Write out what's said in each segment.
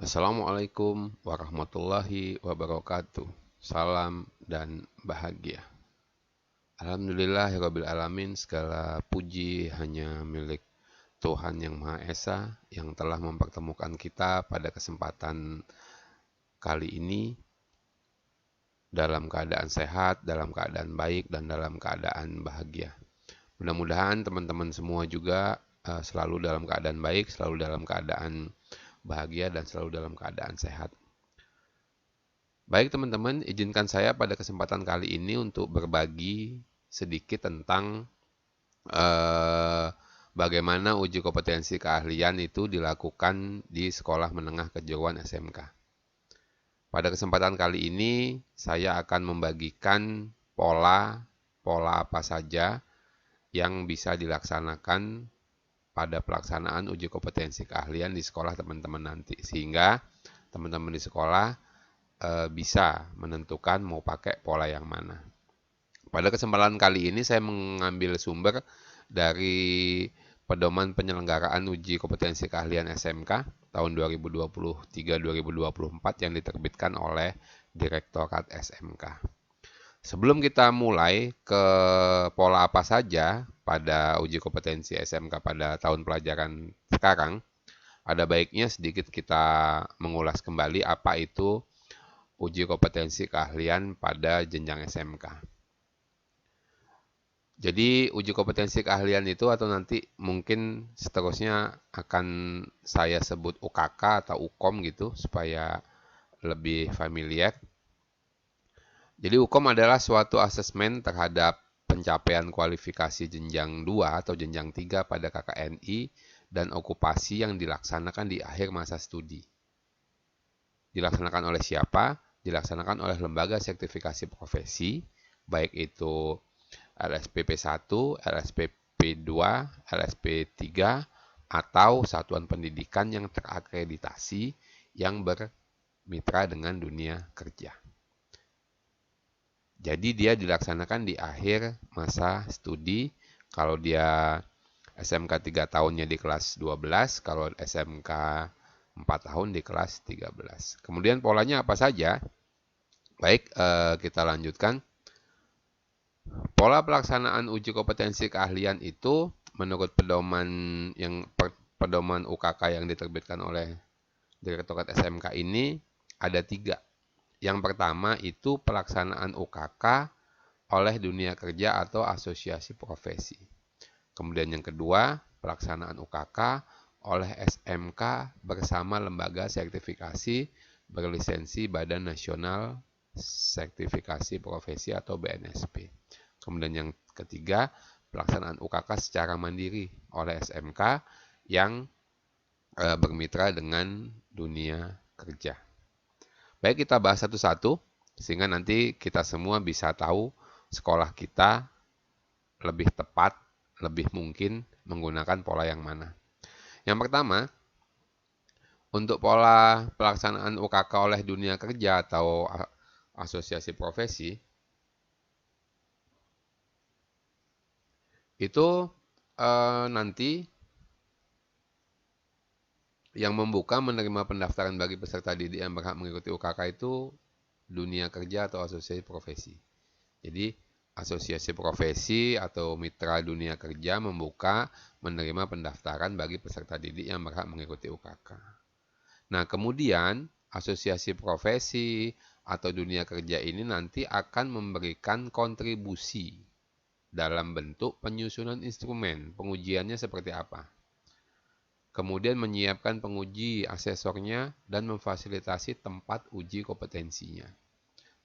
Assalamualaikum warahmatullahi wabarakatuh. Salam dan bahagia. Alhamdulillahirabbil alamin, segala puji hanya milik Tuhan Yang Maha Esa yang telah mempertemukan kita pada kesempatan kali ini dalam keadaan sehat, dalam keadaan baik, dan dalam keadaan bahagia. Mudah-mudahan teman-teman semua juga selalu dalam keadaan baik, selalu dalam keadaan bahagia, dan selalu dalam keadaan sehat. Baik teman-teman, izinkan saya pada kesempatan kali ini untuk berbagi sedikit tentang bagaimana uji kompetensi keahlian itu dilakukan di sekolah menengah kejuruan SMK. Pada kesempatan kali ini, saya akan membagikan pola apa saja yang bisa dilaksanakan pada pelaksanaan uji kompetensi keahlian di sekolah teman-teman nanti. Sehingga teman-teman di sekolah bisa menentukan mau pakai pola yang mana. Pada kesempatan kali ini saya mengambil sumber dari Pedoman Penyelenggaraan Uji Kompetensi Keahlian SMK tahun 2023-2024 yang diterbitkan oleh Direktorat SMK. Sebelum kita mulai ke pola apa saja pada uji kompetensi SMK pada tahun pelajaran sekarang, ada baiknya sedikit kita mengulas kembali apa itu uji kompetensi keahlian pada jenjang SMK. Jadi uji kompetensi keahlian itu atau nanti mungkin seterusnya akan saya sebut UKK atau UKOM gitu supaya lebih familiar. Jadi UKOM adalah suatu asesmen terhadap pencapaian kualifikasi jenjang 2 atau jenjang 3 pada KKNI dan okupasi yang dilaksanakan di akhir masa studi. Dilaksanakan oleh siapa? Dilaksanakan oleh lembaga sertifikasi profesi, baik itu LSPP 1, LSPP 2, LSP 3, atau satuan pendidikan yang terakreditasi yang bermitra dengan dunia kerja. Jadi dia dilaksanakan di akhir masa studi. Kalau dia SMK 3 tahunnya di kelas 12, kalau SMK 4 tahun di kelas 13. Kemudian polanya apa saja? Baik, kita lanjutkan. Pola pelaksanaan uji kompetensi keahlian itu menurut pedoman UKK yang diterbitkan oleh Direktorat SMK ini ada 3. Yang pertama itu pelaksanaan UKK oleh dunia kerja atau asosiasi profesi. Kemudian yang kedua, pelaksanaan UKK oleh SMK bersama lembaga sertifikasi berlisensi Badan Nasional Sertifikasi Profesi atau BNSP. Kemudian yang ketiga, pelaksanaan UKK secara mandiri oleh SMK yang bermitra dengan dunia kerja. Baik, kita bahas satu-satu sehingga nanti kita semua bisa tahu sekolah kita lebih tepat, lebih mungkin menggunakan pola yang mana. Yang pertama, untuk pola pelaksanaan UKK oleh dunia kerja atau asosiasi profesi, itu nanti yang membuka menerima pendaftaran bagi peserta didik yang berhak mengikuti UKK itu dunia kerja atau asosiasi profesi. Jadi asosiasi profesi atau mitra dunia kerja membuka menerima pendaftaran bagi peserta didik yang berhak mengikuti UKK. Nah, kemudian asosiasi profesi atau dunia kerja ini nanti akan memberikan kontribusi dalam bentuk penyusunan instrumen. Pengujiannya seperti apa? Kemudian menyiapkan penguji asesornya dan memfasilitasi tempat uji kompetensinya.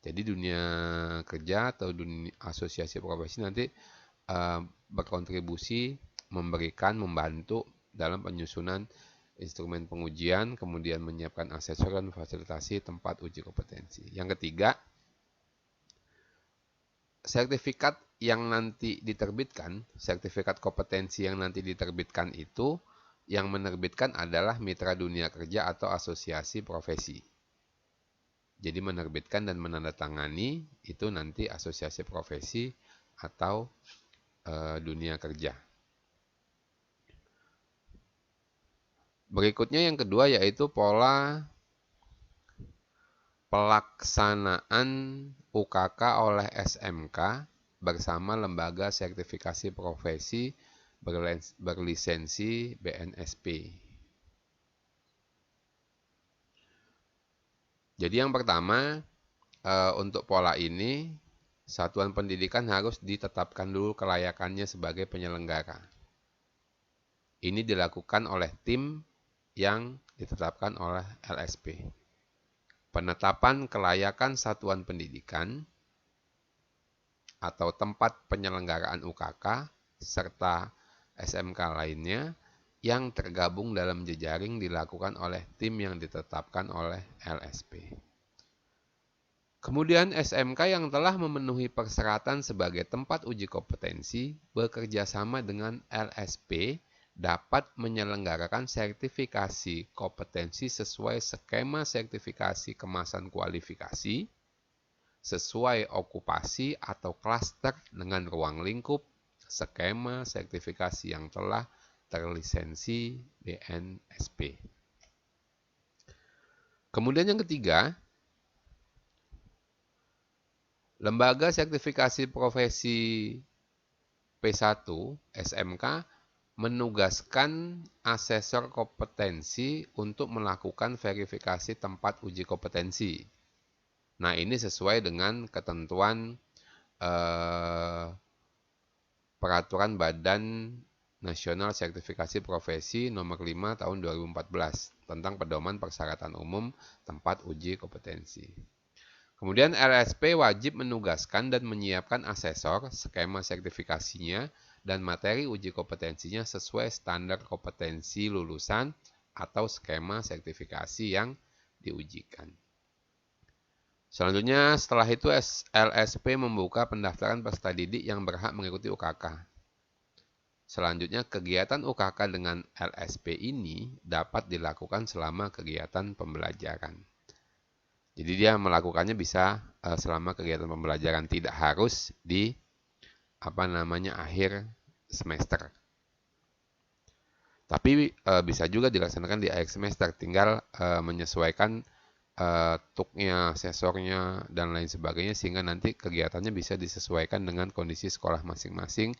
Jadi dunia kerja atau dunia asosiasi profesi nanti berkontribusi membantu dalam penyusunan instrumen pengujian, kemudian menyiapkan asesor dan fasilitasi tempat uji kompetensi. Yang ketiga, sertifikat yang nanti diterbitkan, sertifikat kompetensi yang nanti diterbitkan itu, yang menerbitkan adalah mitra dunia kerja atau asosiasi profesi. Jadi menerbitkan dan menandatangani itu nanti asosiasi profesi atau dunia kerja. Berikutnya yang kedua yaitu pola pelaksanaan UKK oleh SMK bersama Lembaga Sertifikasi Profesi berlisensi BNSP. Jadi yang pertama, untuk pola ini, satuan pendidikan harus ditetapkan dulu kelayakannya sebagai penyelenggara. Ini dilakukan oleh tim yang ditetapkan oleh LSP. Penetapan kelayakan satuan pendidikan atau tempat penyelenggaraan UKK serta SMK lainnya yang tergabung dalam jejaring dilakukan oleh tim yang ditetapkan oleh LSP. Kemudian SMK yang telah memenuhi persyaratan sebagai tempat uji kompetensi bekerja sama dengan LSP dapat menyelenggarakan sertifikasi kompetensi sesuai skema sertifikasi kemasan kualifikasi, sesuai okupasi atau klaster dengan ruang lingkup, skema sertifikasi yang telah terlisensi BNSP. Kemudian yang ketiga, Lembaga Sertifikasi Profesi P1 SMK menugaskan asesor kompetensi untuk melakukan verifikasi tempat uji kompetensi. Nah, ini sesuai dengan ketentuan Peraturan Badan Nasional Sertifikasi Profesi Nomor 5 Tahun 2014 tentang pedoman persyaratan umum tempat uji kompetensi. Kemudian LSP wajib menugaskan dan menyiapkan asesor, skema sertifikasinya, dan materi uji kompetensinya sesuai standar kompetensi lulusan atau skema sertifikasi yang diujikan. Selanjutnya, setelah itu LSP membuka pendaftaran peserta didik yang berhak mengikuti UKK. Selanjutnya, kegiatan UKK dengan LSP ini dapat dilakukan selama kegiatan pembelajaran. Jadi dia melakukannya bisa selama kegiatan pembelajaran, tidak harus di akhir semester. Tapi bisa juga dilaksanakan di akhir semester, tinggal menyesuaikan tuknya, asesornya, dan lain sebagainya sehingga nanti kegiatannya bisa disesuaikan dengan kondisi sekolah masing-masing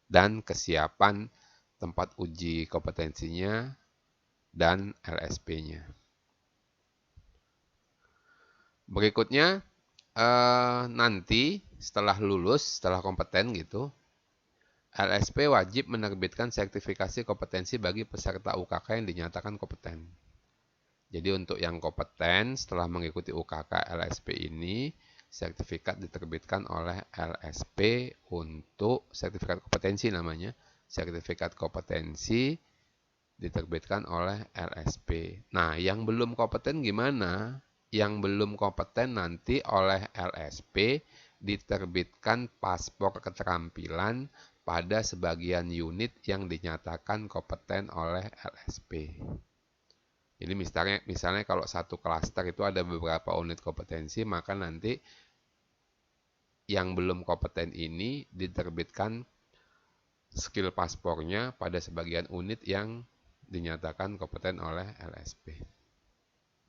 dan kesiapan tempat uji kompetensinya dan LSP-nya. Berikutnya nanti setelah lulus, setelah kompeten gitu, LSP wajib menerbitkan sertifikasi kompetensi bagi peserta UKK yang dinyatakan kompeten. Jadi untuk yang kompeten setelah mengikuti UKK LSP ini, sertifikat diterbitkan oleh LSP untuk sertifikat kompetensi namanya. Sertifikat kompetensi diterbitkan oleh LSP. Nah, yang belum kompeten gimana? Yang belum kompeten nanti oleh LSP diterbitkan paspor keterampilan pada sebagian unit yang dinyatakan kompeten oleh LSP. Jadi misalnya kalau satu klaster itu ada beberapa unit kompetensi, maka nanti yang belum kompeten ini diterbitkan skill paspornya pada sebagian unit yang dinyatakan kompeten oleh LSP.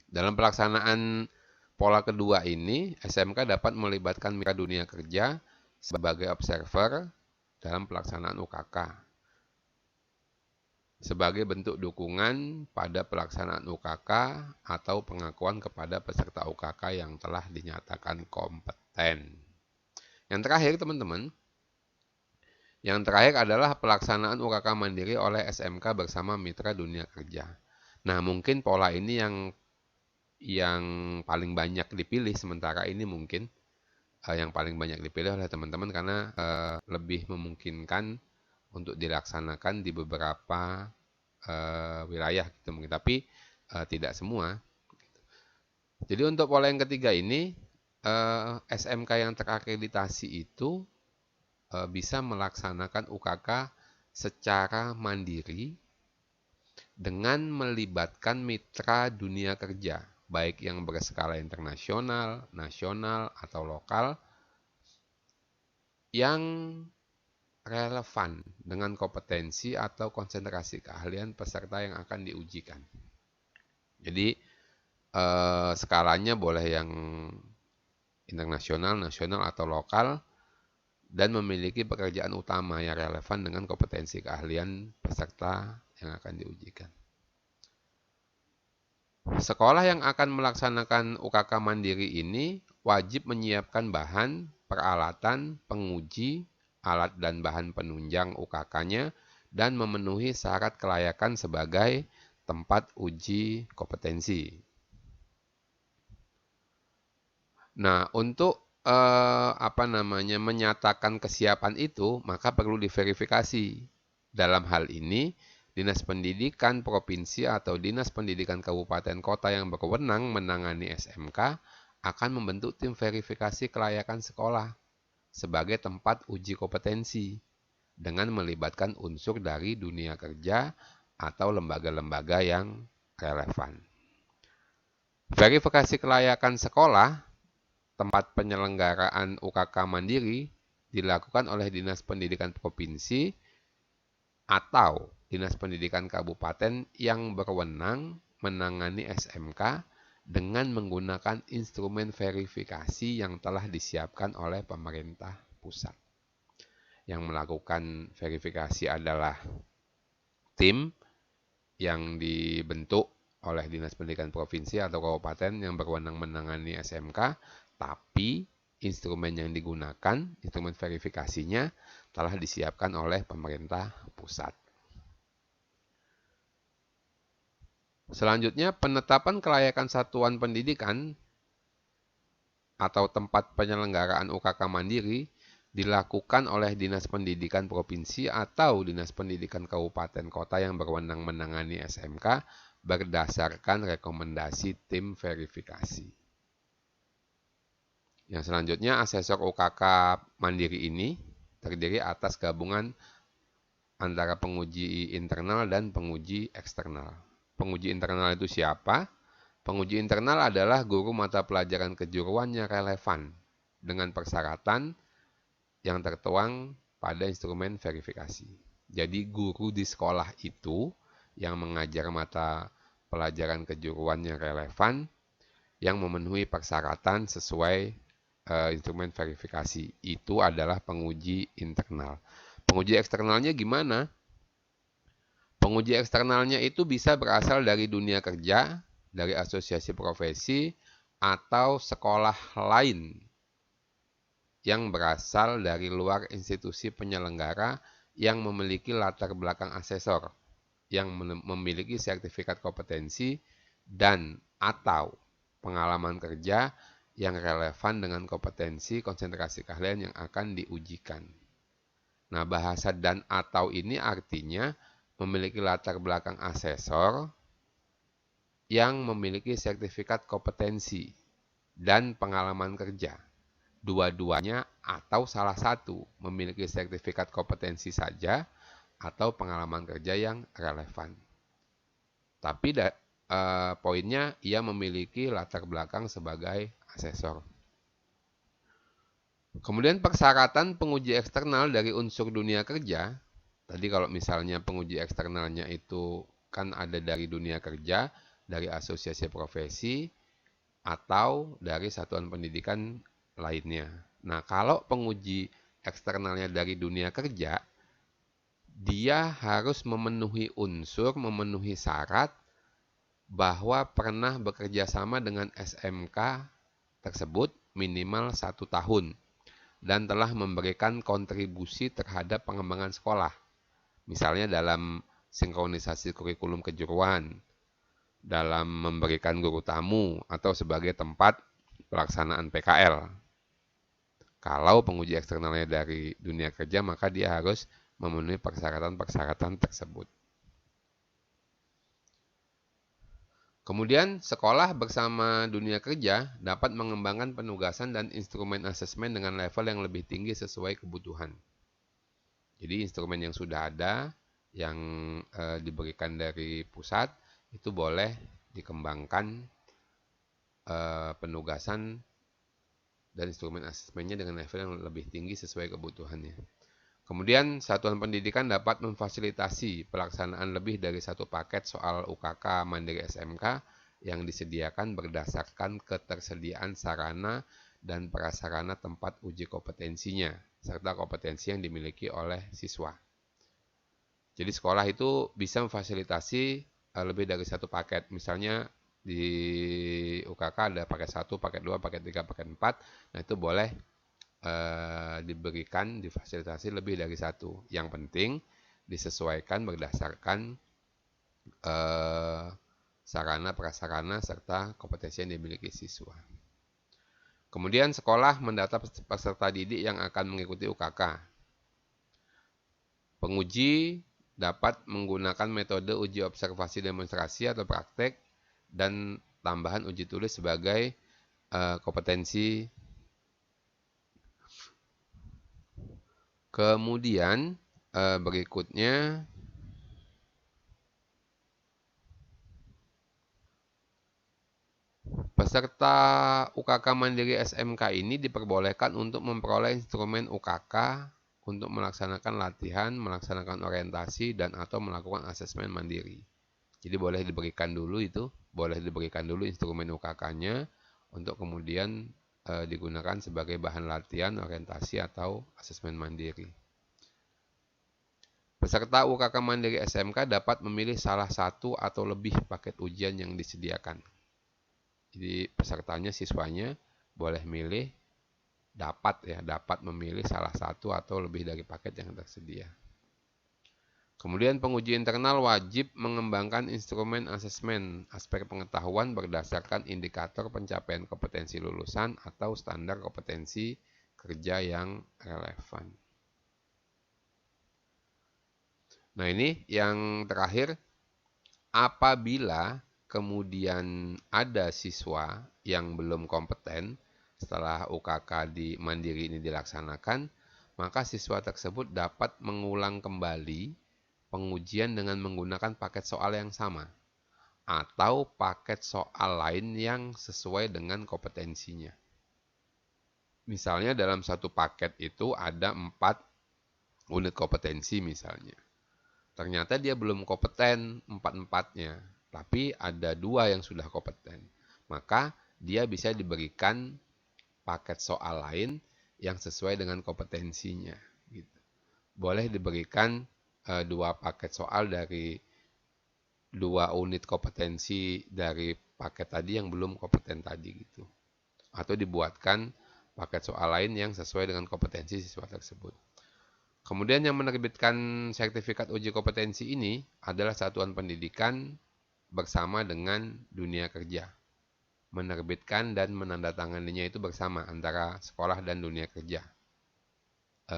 Dalam pelaksanaan pola kedua ini, SMK dapat melibatkan mitra dunia kerja sebagai observer dalam pelaksanaan UKK. Sebagai bentuk dukungan pada pelaksanaan UKK atau pengakuan kepada peserta UKK yang telah dinyatakan kompeten. Yang terakhir teman-teman, yang terakhir adalah pelaksanaan UKK mandiri oleh SMK bersama mitra dunia kerja. Nah, mungkin pola ini yang paling banyak dipilih sementara ini mungkin yang paling banyak dipilih oleh teman-teman karena lebih memungkinkan untuk dilaksanakan di beberapa wilayah gitu mungkin, tapi tidak semua. Jadi untuk pola yang ketiga ini SMK yang terakreditasi itu bisa melaksanakan UKK secara mandiri dengan melibatkan mitra dunia kerja, baik yang berskala internasional, nasional, atau lokal, yang relevan dengan kompetensi atau konsentrasi keahlian peserta yang akan diujikan. Jadi Skalanya boleh yang internasional, nasional, atau lokal, dan memiliki pekerjaan utama yang relevan dengan kompetensi keahlian peserta yang akan diujikan. Sekolah yang akan melaksanakan UKK mandiri ini wajib menyiapkan bahan, peralatan, penguji, alat dan bahan penunjang UKK-nya, dan memenuhi syarat kelayakan sebagai tempat uji kompetensi. Nah, untuk menyatakan kesiapan itu, maka perlu diverifikasi. Dalam hal ini, Dinas Pendidikan Provinsi atau Dinas Pendidikan Kabupaten Kota yang berwenang menangani SMK akan membentuk tim verifikasi kelayakan sekolah sebagai tempat uji kompetensi dengan melibatkan unsur dari dunia kerja atau lembaga-lembaga yang relevan. Verifikasi kelayakan sekolah tempat penyelenggaraan UKK mandiri dilakukan oleh Dinas Pendidikan Provinsi atau Dinas Pendidikan Kabupaten yang berwenang menangani SMK dengan menggunakan instrumen verifikasi yang telah disiapkan oleh pemerintah pusat. Yang melakukan verifikasi adalah tim yang dibentuk oleh Dinas Pendidikan Provinsi atau Kabupaten yang berwenang menangani SMK, tapi instrumen yang digunakan, instrumen verifikasinya telah disiapkan oleh pemerintah pusat. Selanjutnya, penetapan kelayakan satuan pendidikan atau tempat penyelenggaraan UKK mandiri dilakukan oleh Dinas Pendidikan Provinsi atau Dinas Pendidikan Kabupaten Kota yang berwenang menangani SMK berdasarkan rekomendasi tim verifikasi. Yang selanjutnya, asesor UKK mandiri ini terdiri atas gabungan antara penguji internal dan penguji eksternal. Penguji internal itu siapa? Penguji internal adalah guru mata pelajaran kejuruan yang relevan dengan persyaratan yang tertuang pada instrumen verifikasi. Jadi guru di sekolah itu yang mengajar mata pelajaran kejuruan yang relevan yang memenuhi persyaratan sesuai instrumen verifikasi. Itu adalah penguji internal. Penguji eksternalnya gimana? Penguji eksternalnya itu bisa berasal dari dunia kerja, dari asosiasi profesi, atau sekolah lain yang berasal dari luar institusi penyelenggara yang memiliki latar belakang asesor, yang memiliki sertifikat kompetensi dan atau pengalaman kerja yang relevan dengan kompetensi konsentrasi keahlian yang akan diujikan. Nah, bahasa dan atau ini artinya memiliki latar belakang asesor yang memiliki sertifikat kompetensi dan pengalaman kerja. Dua-duanya atau salah satu memiliki sertifikat kompetensi saja atau pengalaman kerja yang relevan. Tapi poinnya ia memiliki latar belakang sebagai asesor. Kemudian persyaratan penguji eksternal dari unsur dunia kerja. Tadi kalau misalnya penguji eksternalnya itu kan ada dari dunia kerja, dari asosiasi profesi, atau dari satuan pendidikan lainnya. Nah, kalau penguji eksternalnya dari dunia kerja, dia harus memenuhi unsur, memenuhi syarat bahwa pernah bekerja sama dengan SMK tersebut minimal 1 tahun dan telah memberikan kontribusi terhadap pengembangan sekolah. Misalnya dalam sinkronisasi kurikulum kejuruan, dalam memberikan guru tamu, atau sebagai tempat pelaksanaan PKL. Kalau penguji eksternalnya dari dunia kerja, maka dia harus memenuhi persyaratan-persyaratan tersebut. Kemudian, sekolah bersama dunia kerja dapat mengembangkan penugasan dan instrumen asesmen dengan level yang lebih tinggi sesuai kebutuhan. Jadi instrumen yang sudah ada, yang diberikan dari pusat, itu boleh dikembangkan penugasan dan instrumen asesmennya dengan level yang lebih tinggi sesuai kebutuhannya. Kemudian satuan pendidikan dapat memfasilitasi pelaksanaan lebih dari satu paket soal UKK Mandiri SMK yang disediakan berdasarkan ketersediaan sarana dan prasarana tempat uji kompetensinya, serta kompetensi yang dimiliki oleh siswa. Jadi sekolah itu bisa memfasilitasi lebih dari satu paket. Misalnya di UKK ada paket 1, paket 2, paket 3, paket 4. Nah itu boleh diberikan, difasilitasi lebih dari satu. Yang penting disesuaikan berdasarkan sarana, prasarana, serta kompetensi yang dimiliki siswa. Kemudian sekolah mendata peserta didik yang akan mengikuti UKK. Penguji dapat menggunakan metode uji observasi demonstrasi atau praktek dan tambahan uji tulis sebagai kompetensi. Kemudian berikutnya peserta UKK Mandiri SMK ini diperbolehkan untuk memperoleh instrumen UKK untuk melaksanakan latihan, melaksanakan orientasi, dan atau melakukan asesmen mandiri. Jadi boleh diberikan dulu instrumen UKK-nya untuk kemudian digunakan sebagai bahan latihan, orientasi, atau asesmen mandiri. Peserta UKK Mandiri SMK dapat memilih salah satu atau lebih paket ujian yang disediakan. Jadi pesertanya, siswanya boleh milih, dapat memilih salah satu atau lebih dari paket yang tersedia. Kemudian penguji internal wajib mengembangkan instrumen asesmen aspek pengetahuan berdasarkan indikator pencapaian kompetensi lulusan atau standar kompetensi kerja yang relevan. Nah ini yang terakhir, apabila kemudian ada siswa yang belum kompeten setelah UKK di Mandiri ini dilaksanakan, maka siswa tersebut dapat mengulang kembali pengujian dengan menggunakan paket soal yang sama atau paket soal lain yang sesuai dengan kompetensinya. Misalnya dalam satu paket itu ada 4 unit kompetensi misalnya. Ternyata dia belum kompeten 4-4-nya, tapi ada 2 yang sudah kompeten. Maka dia bisa diberikan paket soal lain yang sesuai dengan kompetensinya. Gitu. Boleh diberikan 2 paket soal dari 2 unit kompetensi dari paket tadi yang belum kompeten tadi gitu. Atau dibuatkan paket soal lain yang sesuai dengan kompetensi siswa tersebut. Kemudian yang menerbitkan sertifikat uji kompetensi ini adalah satuan pendidikan bersama dengan dunia kerja. Menerbitkan dan menandatanganinya itu bersama antara sekolah dan dunia kerja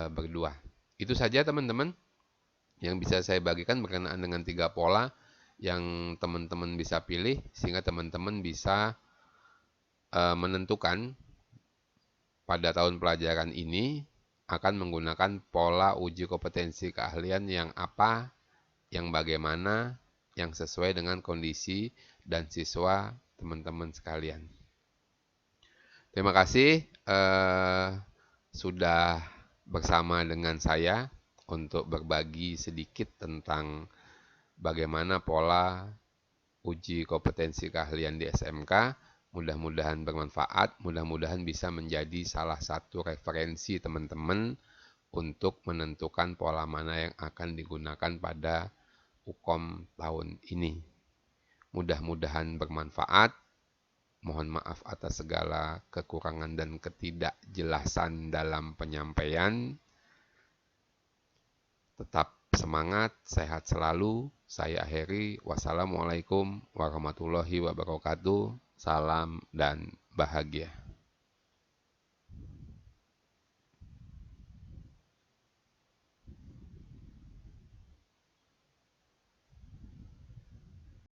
berdua. Itu saja teman-teman yang bisa saya bagikan berkenaan dengan 3 pola yang teman-teman bisa pilih sehingga teman-teman bisa menentukan pada tahun pelajaran ini akan menggunakan pola uji kompetensi keahlian yang apa, yang bagaimana, yang sesuai dengan kondisi dan siswa teman-teman sekalian. Terima kasih sudah bersama dengan saya untuk berbagi sedikit tentang bagaimana pola uji kompetensi keahlian di SMK. Mudah-mudahan bermanfaat, mudah-mudahan bisa menjadi salah satu referensi teman-teman untuk menentukan pola mana yang akan digunakan pada UKOM tahun ini. Mudah-mudahan bermanfaat. Mohon maaf atas segala kekurangan dan ketidakjelasan dalam penyampaian. Tetap semangat, sehat selalu. Saya akhiri. Wassalamualaikum warahmatullahi wabarakatuh. Salam dan bahagia.